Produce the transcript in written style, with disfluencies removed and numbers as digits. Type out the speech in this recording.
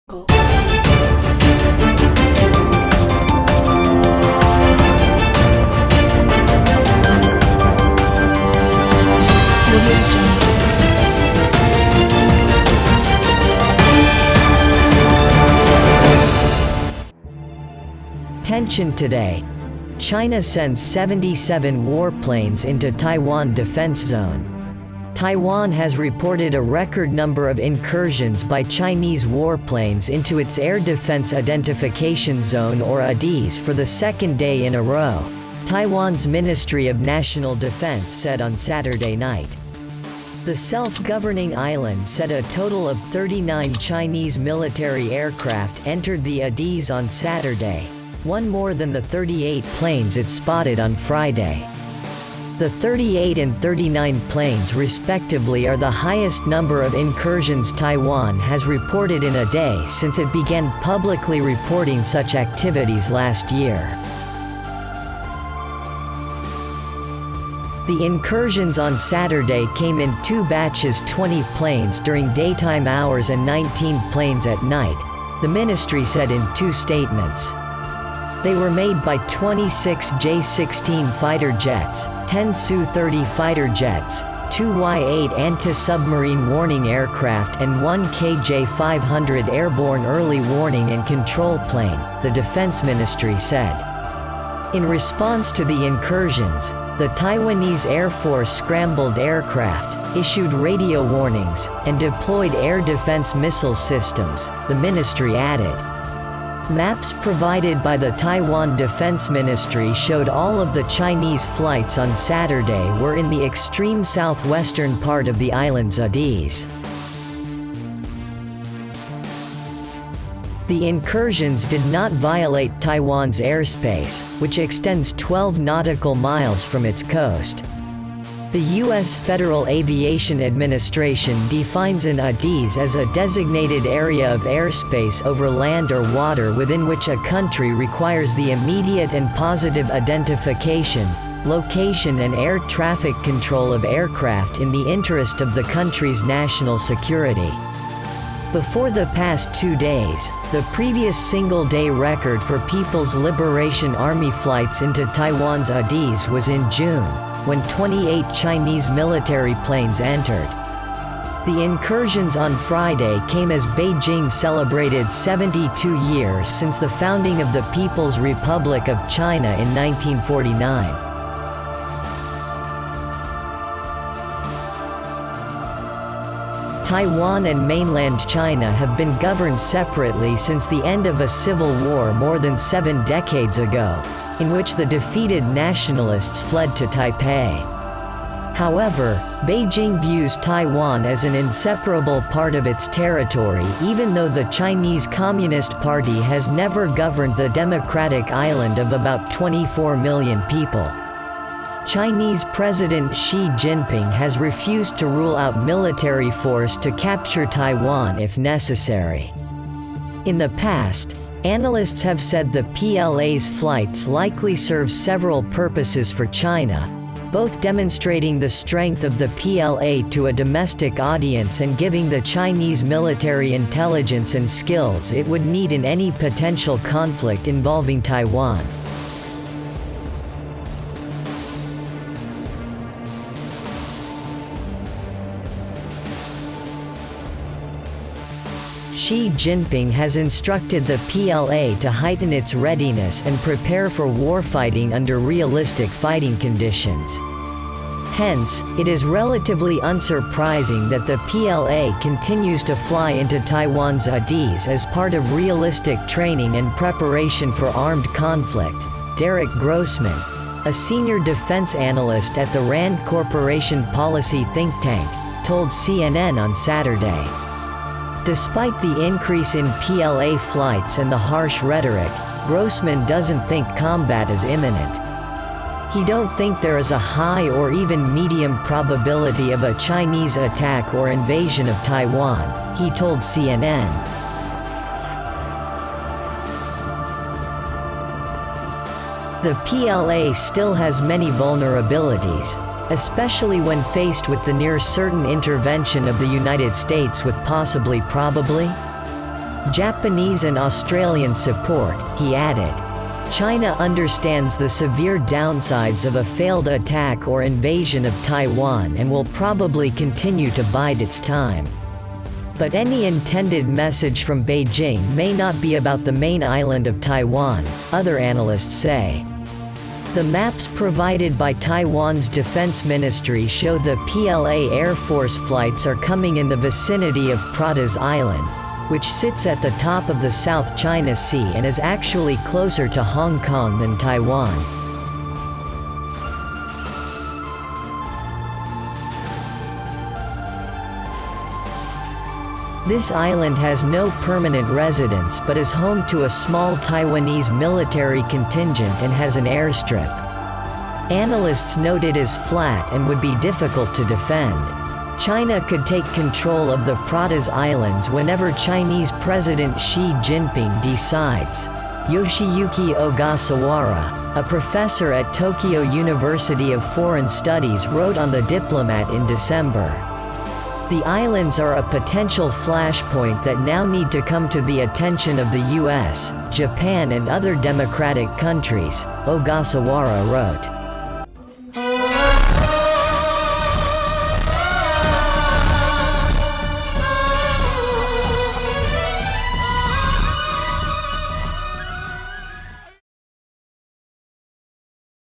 Go. Tension today. China sends 77 warplanes into Taiwan Defense Zone. Taiwan has reported a record number of incursions by Chinese warplanes into its Air Defense Identification Zone or ADIZ for the second day in a row, Taiwan's Ministry of National Defense said on Saturday night. The self-governing island said a total of 39 Chinese military aircraft entered the ADIZ on Saturday, one more than the 38 planes it spotted on Friday. The 38 and 39 planes respectively are the highest number of incursions Taiwan has reported in a day since it began publicly reporting such activities last year. The incursions on Saturday came in two batches, 20 planes during daytime hours and 19 planes at night, the ministry said in two statements. They were made by 26 J-16 fighter jets, 10 Su-30 fighter jets, 2 Y-8 anti-submarine warning aircraft and 1 KJ-500 airborne early warning and control plane, the Defense Ministry said. In response to the incursions, the Taiwanese Air Force scrambled aircraft, issued radio warnings, and deployed air defense missile systems, the ministry added. Maps provided by the Taiwan Defense Ministry showed all of the Chinese flights on Saturday were in the extreme southwestern part of the island's ADIZ. The incursions did not violate Taiwan's airspace, which extends 12 nautical miles from its coast. The U.S. Federal Aviation Administration defines an ADIZ as a designated area of airspace over land or water within which a country requires the immediate and positive identification, location and air traffic control of aircraft in the interest of the country's national security. Before the past 2 days, the previous single-day record for People's Liberation Army flights into Taiwan's ADIZ was in June, when 28 Chinese military planes entered. The incursions on Friday came as Beijing celebrated 72 years since the founding of the People's Republic of China in 1949. Taiwan and mainland China have been governed separately since the end of a civil war more than 7 decades ago, in which the defeated nationalists fled to Taipei. However, Beijing views Taiwan as an inseparable part of its territory even though the Chinese Communist Party has never governed the democratic island of about 24 million people. Chinese President Xi Jinping has refused to rule out military force to capture Taiwan if necessary. In the past, analysts have said the PLA's flights likely serve several purposes for China, both demonstrating the strength of the PLA to a domestic audience and giving the Chinese military intelligence and skills it would need in any potential conflict involving Taiwan. Xi Jinping has instructed the PLA to heighten its readiness and prepare for warfighting under realistic fighting conditions. Hence, it is relatively unsurprising that the PLA continues to fly into Taiwan's ADIZ as part of realistic training and preparation for armed conflict, Derek Grossman, a senior defense analyst at the RAND Corporation policy think tank, told CNN on Saturday. Despite the increase in PLA flights and the harsh rhetoric, Grossman doesn't think combat is imminent. He don't think there is a high or even medium probability of a Chinese attack or invasion of Taiwan, he told CNN. The PLA still has many vulnerabilities, especially when faced with the near-certain intervention of the United States with possibly probably Japanese and Australian support, he added. China understands the severe downsides of a failed attack or invasion of Taiwan and will probably continue to bide its time. But any intended message from Beijing may not be about the main island of Taiwan, other analysts say. The maps provided by Taiwan's Defense Ministry show the PLA Air Force flights are coming in the vicinity of Pratas Island, which sits at the top of the South China Sea and is actually closer to Hong Kong than Taiwan. This island has no permanent residents but is home to a small Taiwanese military contingent and has an airstrip. Analysts note it is flat and would be difficult to defend. China could take control of the Pratas Islands whenever Chinese President Xi Jinping decides. Yoshiyuki Ogasawara, a professor at Tokyo University of Foreign Studies, wrote on The Diplomat in December. The islands are a potential flashpoint that now need to come to the attention of the US, Japan and other democratic countries, Ogasawara wrote.